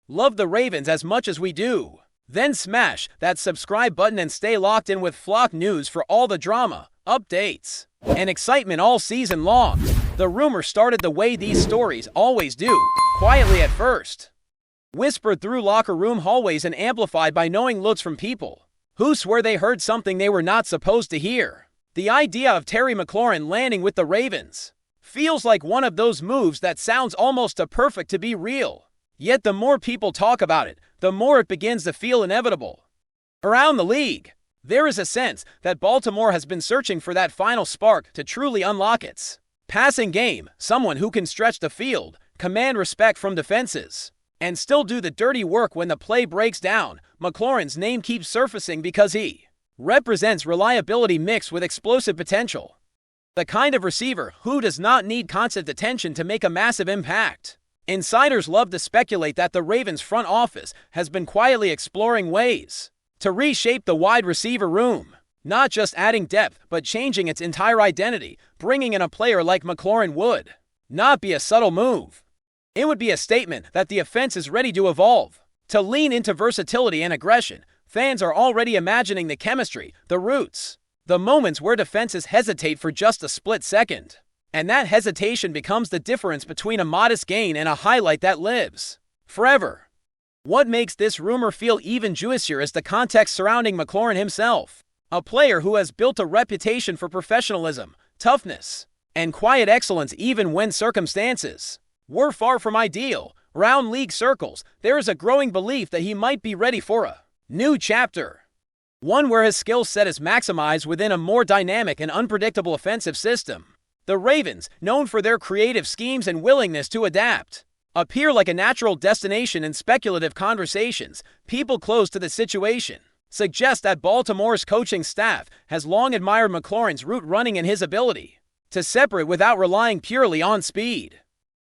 Love the Ravens as much as we do? Then smash that subscribe button and stay locked in with Flock News for all the drama, updates, and excitement all season long. The rumor started the way these stories always do, quietly at first. Whispered through locker room hallways and amplified by knowing looks from people who swear they heard something they were not supposed to hear. The idea of Terry McLaurin landing with the Ravens feels like one of those moves that sounds almost too perfect to be real. Yet the more people talk about it, the more it begins to feel inevitable. Around the league, there is a sense that Baltimore has been searching for that final spark to truly unlock its passing game, someone who can stretch the field, command respect from defenses, and still do the dirty work when the play breaks down. McLaurin's name keeps surfacing because he represents reliability mixed with explosive potential. The kind of receiver who does not need constant attention to make a massive impact. Insiders love to speculate that the Ravens front office has been quietly exploring ways to reshape the wide receiver room, not just adding depth but changing its entire identity. Bringing in a player like McLaurin would not be a subtle move. It would be a statement that the offense is ready to evolve, to lean into versatility and aggression. Fans are already imagining the chemistry, the roots, the moments where defenses hesitate for just a split second. And that hesitation becomes the difference between a modest gain and a highlight that lives forever. What makes this rumor feel even juicier is the context surrounding McLaurin himself, a player who has built a reputation for professionalism, toughness, and quiet excellence even when circumstances were far from ideal. Around league circles, there is a growing belief that he might be ready for a new chapter, one where his skill set is maximized within a more dynamic and unpredictable offensive system. The Ravens, known for their creative schemes and willingness to adapt, appear like a natural destination in speculative conversations. People close to the situation suggest that Baltimore's coaching staff has long admired McLaurin's route running and his ability to separate without relying purely on speed.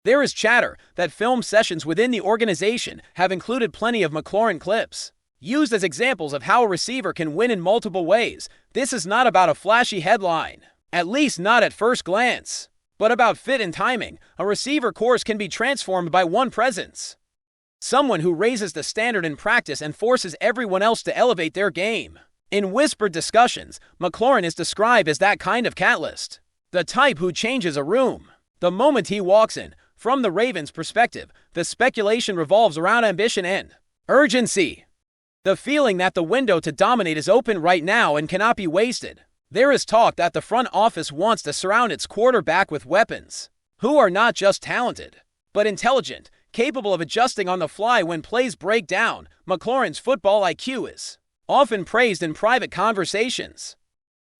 There is chatter that film sessions within the organization have included plenty of McLaurin clips, used as examples of how a receiver can win in multiple ways. This is not about a flashy headline, at least not at first glance, but about fit and timing. A receiver course can be transformed by one presence, someone who raises the standard in practice and forces everyone else to elevate their game. In whispered discussions, McLaurin is described as that kind of catalyst, the type who changes a room the moment he walks in. From the Ravens' perspective, the speculation revolves around ambition and urgency. The feeling that the window to dominate is open right now and cannot be wasted. There is talk that the front office wants to surround its quarterback with weapons who are not just talented, but intelligent, capable of adjusting on the fly when plays break down. McLaurin's football IQ is often praised in private conversations,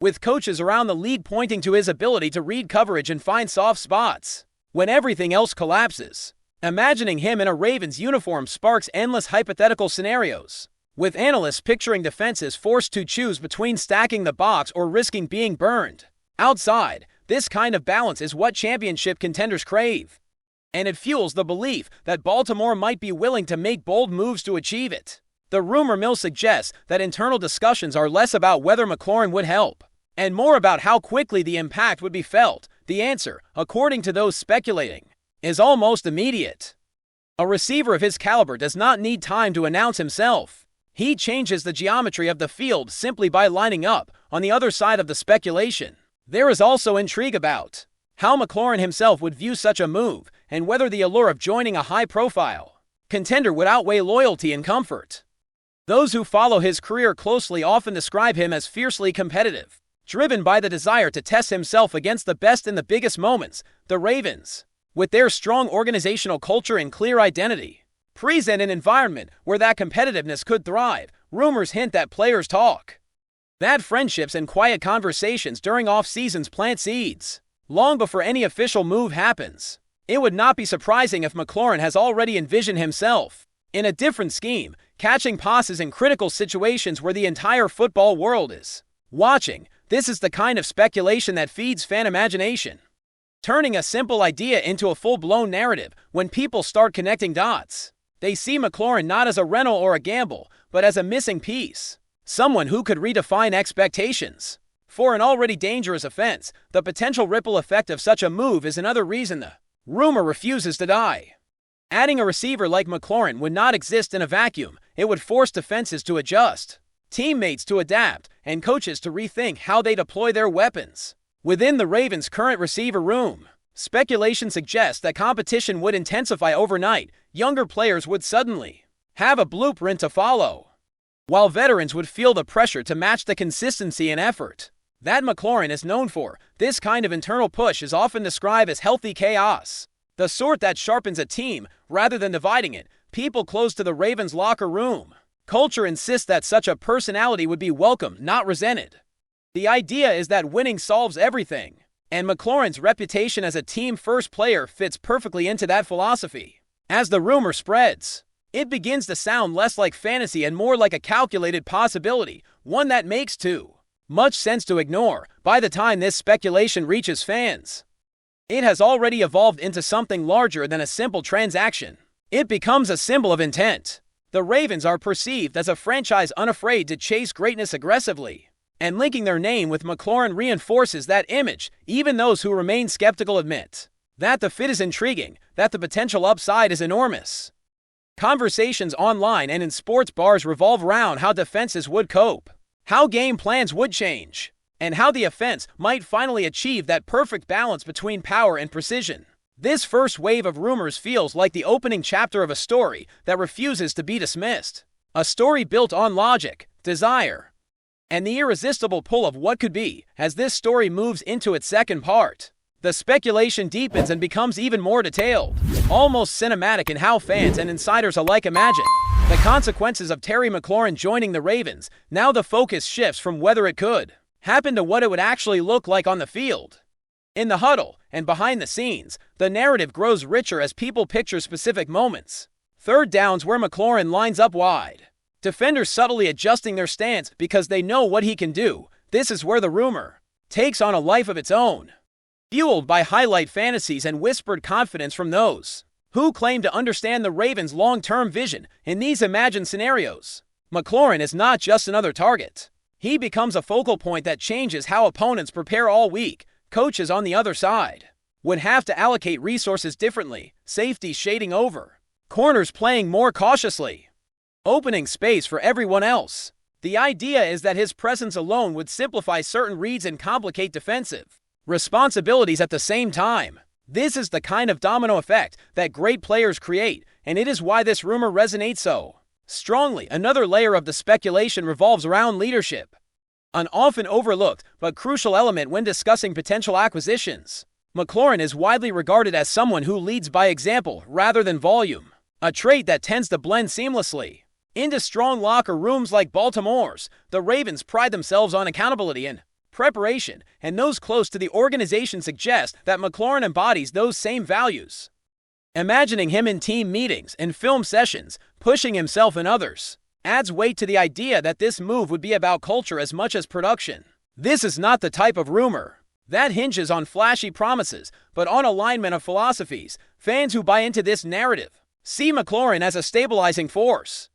with coaches around the league pointing to his ability to read coverage and find soft spots when everything else collapses. Imagining him in a Ravens uniform sparks endless hypothetical scenarios, with analysts picturing defenses forced to choose between stacking the box or risking being burned outside. This kind of balance is what championship contenders crave, and it fuels the belief that Baltimore might be willing to make bold moves to achieve it. The rumor mill suggests that internal discussions are less about whether McLaurin would help, and more about how quickly the impact would be felt. The answer, according to those speculating, is almost immediate. A receiver of his caliber does not need time to announce himself. He changes the geometry of the field simply by lining up on the other side of the speculation. There is also intrigue about how McLaurin himself would view such a move and whether the allure of joining a high-profile contender would outweigh loyalty and comfort. Those who follow his career closely often describe him as fiercely competitive, driven by the desire to test himself against the best in the biggest moments. The Ravens, with their strong organizational culture and clear identity, present an environment where that competitiveness could thrive. Rumors hint that players talk, that friendships and quiet conversations during off-seasons plant seeds long before any official move happens. It would not be surprising if McLaurin has already envisioned himself in a different scheme, catching passes in critical situations where the entire football world is watching. This is the kind of speculation that feeds fan imagination, turning a simple idea into a full-blown narrative. When people start connecting dots, they see McLaurin not as a rental or a gamble, but as a missing piece, someone who could redefine expectations for an already dangerous offense. The potential ripple effect of such a move is another reason the rumor refuses to die. Adding a receiver like McLaurin would not exist in a vacuum. It would force defenses to adjust, teammates to adapt, and coaches to rethink how they deploy their weapons. Within the Ravens' current receiver room, speculation suggests that competition would intensify overnight. Younger players would suddenly have a blueprint to follow, while veterans would feel the pressure to match the consistency and effort that McLaurin is known for. This kind of internal push is often described as healthy chaos, the sort that sharpens a team rather than dividing it. People close to the Ravens' locker room culture insists that such a personality would be welcomed, not resented. The idea is that winning solves everything, and McLaurin's reputation as a team-first player fits perfectly into that philosophy. As the rumor spreads, it begins to sound less like fantasy and more like a calculated possibility, one that makes too much sense to ignore. By the time this speculation reaches fans, it has already evolved into something larger than a simple transaction. It becomes a symbol of intent. The Ravens are perceived as a franchise unafraid to chase greatness aggressively, and linking their name with McLaurin reinforces that image. Even those who remain skeptical admit that the fit is intriguing, that the potential upside is enormous. Conversations online and in sports bars revolve around how defenses would cope, how game plans would change, and how the offense might finally achieve that perfect balance between power and precision. This first wave of rumors feels like the opening chapter of a story that refuses to be dismissed. A story built on logic, desire, and the irresistible pull of what could be. As this story moves into its second part, the speculation deepens and becomes even more detailed, almost cinematic in how fans and insiders alike imagine the consequences of Terry McLaurin joining the Ravens. Now the focus shifts from whether it could happen to what it would actually look like on the field. In the huddle and behind the scenes, the narrative grows richer as people picture specific moments. Third downs where McLaurin lines up wide, defenders subtly adjusting their stance because they know what he can do. This is where the rumor takes on a life of its own, fueled by highlight fantasies and whispered confidence from those who claim to understand the Ravens' long-term vision. In these imagined scenarios, McLaurin is not just another target. He becomes a focal point that changes how opponents prepare all week. Coaches on the other side would have to allocate resources differently, safety shading over, corners playing more cautiously, opening space for everyone else. The idea is that his presence alone would simplify certain reads and complicate defensive responsibilities at the same time. This is the kind of domino effect that great players create, and it is why this rumor resonates so strongly. Another layer of the speculation revolves around leadership, an often overlooked but crucial element when discussing potential acquisitions. McLaurin is widely regarded as someone who leads by example rather than volume, a trait that tends to blend seamlessly into strong locker rooms like Baltimore's. The Ravens pride themselves on accountability and preparation, and those close to the organization suggest that McLaurin embodies those same values. Imagining him in team meetings and film sessions, pushing himself and others, adds weight to the idea that this move would be about culture as much as production. This is not the type of rumor that hinges on flashy promises, but on alignment of philosophies. Fans who buy into this narrative see McLaurin as a stabilizing force,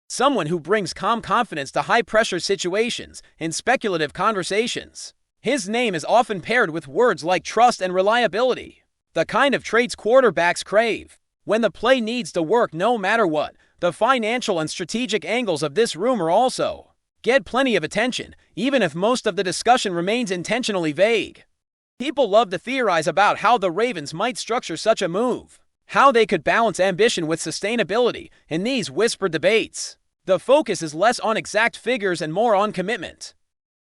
someone who brings calm confidence to high-pressure situations. In speculative conversations, his name is often paired with words like trust and reliability, the kind of traits quarterbacks crave when the play needs to work no matter what. The financial and strategic angles of this rumor also get plenty of attention, even if most of the discussion remains intentionally vague. People love to theorize about how the Ravens might structure such a move, how they could balance ambition with sustainability. In these whispered debates, the focus is less on exact figures and more on commitment.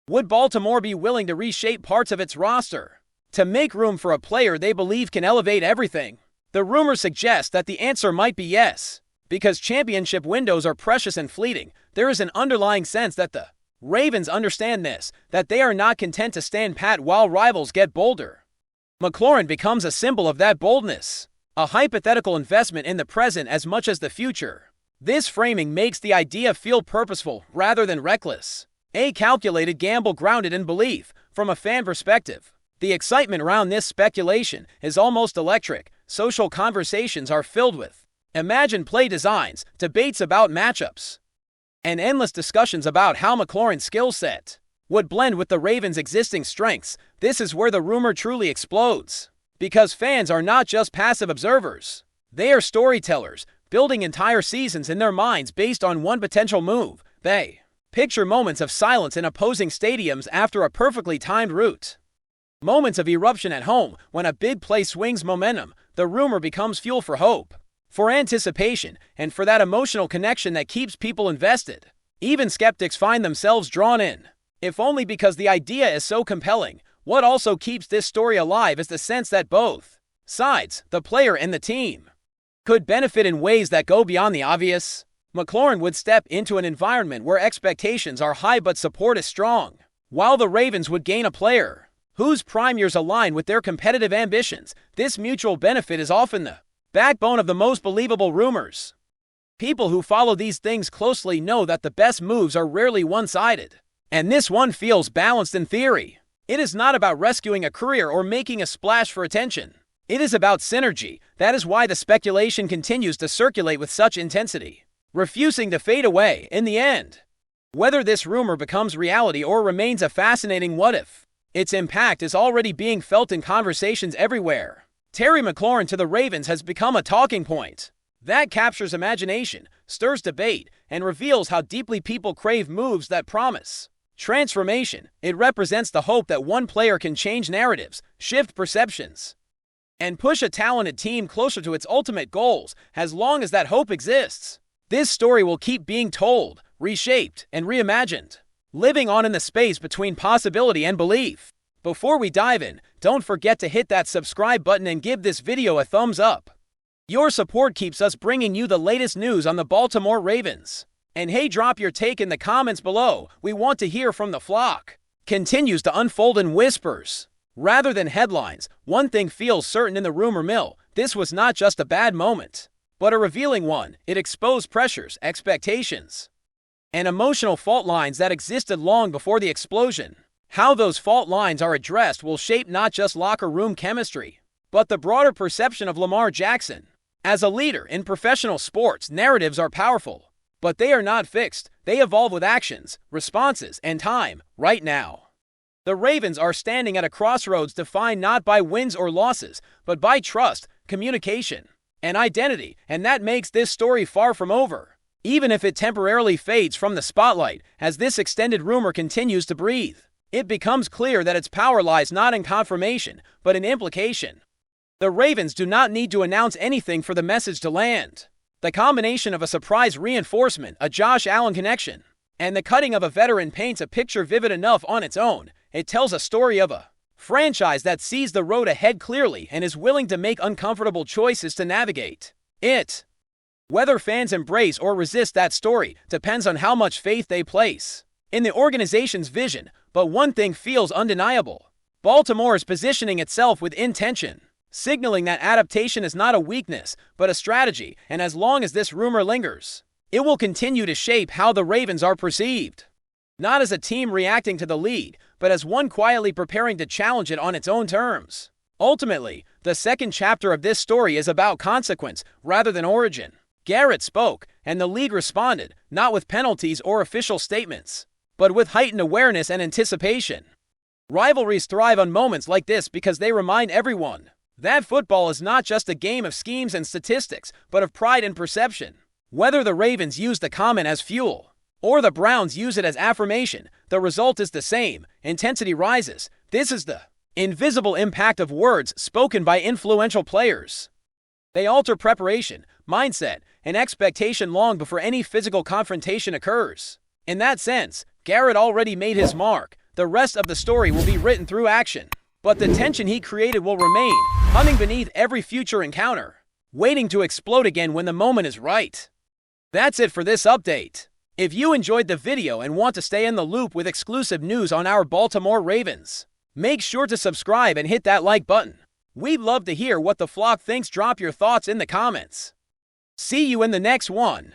Would Baltimore be willing to reshape parts of its roster to make room for a player they believe can elevate everything? The rumor suggests that the answer might be yes. Because championship windows are precious and fleeting, there is an underlying sense that the Ravens understand this, that they are not content to stand pat while rivals get bolder. McLaurin becomes a symbol of that boldness, a hypothetical investment in the present as much as the future. This framing makes the idea feel purposeful rather than reckless, a calculated gamble grounded in belief. From a fan perspective, the excitement around this speculation is almost electric. Social conversations are filled with imagined play designs, debates about matchups, and endless discussions about how McLaurin's skill set would blend with the Ravens' existing strengths. This is where the rumor truly explodes, because fans are not just passive observers. They are storytellers, building entire seasons in their minds based on one potential move. They picture moments of silence in opposing stadiums after a perfectly timed route. Moments of eruption at home when a big play swings momentum, the rumor becomes fuel for hope, for anticipation, and for that emotional connection that keeps people invested. Even skeptics find themselves drawn in, if only because the idea is so compelling. What also keeps this story alive is the sense that both sides, the player and the team, could benefit in ways that go beyond the obvious. McLaurin would step into an environment where expectations are high but support is strong, while the Ravens would gain a player whose prime years align with their competitive ambitions. This mutual benefit is often the backbone of the most believable rumors. People who follow these things closely know that the best moves are rarely one-sided, and this one feels balanced in theory. It is not about rescuing a career or making a splash for attention. It is about synergy. That is why the speculation continues to circulate with such intensity, refusing to fade away. In the end, whether this rumor becomes reality or remains a fascinating what-if, its impact is already being felt in conversations everywhere. Terry McLaurin to the Ravens has become a talking point that captures imagination, stirs debate, and reveals how deeply people crave moves that promise transformation. It represents the hope that one player can change narratives, shift perceptions, and push a talented team closer to its ultimate goals. As long as that hope exists, this story will keep being told, reshaped, and reimagined, living on in the space between possibility and belief. Before we dive in, don't forget to hit that subscribe button and give this video a thumbs up. Your support keeps us bringing you the latest news on the Baltimore Ravens. And hey, drop your take in the comments below. We want to hear from the flock. Continues to unfold in whispers rather than headlines. One thing feels certain in the rumor mill: this was not just a bad moment, but a revealing one. It exposed pressures, expectations, and emotional fault lines that existed long before the explosion. How those fault lines are addressed will shape not just locker room chemistry, but the broader perception of Lamar Jackson as a leader in professional sports. Narratives are powerful, but they are not fixed. They evolve with actions, responses, and time. Right now, the Ravens are standing at a crossroads defined not by wins or losses, but by trust, communication, and identity. And that makes this story far from over, even if it temporarily fades from the spotlight. As this extended rumor continues to breathe, it becomes clear that its power lies not in confirmation, but in implication. The Ravens do not need to announce anything for the message to land. The combination of a surprise reinforcement, a Josh Allen connection, and the cutting of a veteran paints a picture vivid enough on its own. It tells a story of a franchise that sees the road ahead clearly and is willing to make uncomfortable choices to navigate it. Whether fans embrace or resist that story depends on how much faith they place in the organization's vision. But one thing feels undeniable: Baltimore is positioning itself with intention, signaling that adaptation is not a weakness, but a strategy. And as long as this rumor lingers, it will continue to shape how the Ravens are perceived. Not as a team reacting to the league, but as one quietly preparing to challenge it on its own terms. Ultimately, the second chapter of this story is about consequence rather than origin. Garrett spoke, and the league responded, not with penalties or official statements, but with heightened awareness and anticipation. Rivalries thrive on moments like this because they remind everyone that football is not just a game of schemes and statistics, but of pride and perception. Whether the Ravens use the comment as fuel, or the Browns use it as affirmation, the result is the same. Intensity rises. This is the invisible impact of words spoken by influential players. They alter preparation, mindset, and expectation long before any physical confrontation occurs. In that sense, Garrett already made his mark. The rest of the story will be written through action, but the tension he created will remain, humming beneath every future encounter, waiting to explode again when the moment is right. That's it for this update. If you enjoyed the video and want to stay in the loop with exclusive news on our Baltimore Ravens, make sure to subscribe and hit that like button. We'd love to hear what the flock thinks. Drop your thoughts in the comments. See you in the next one.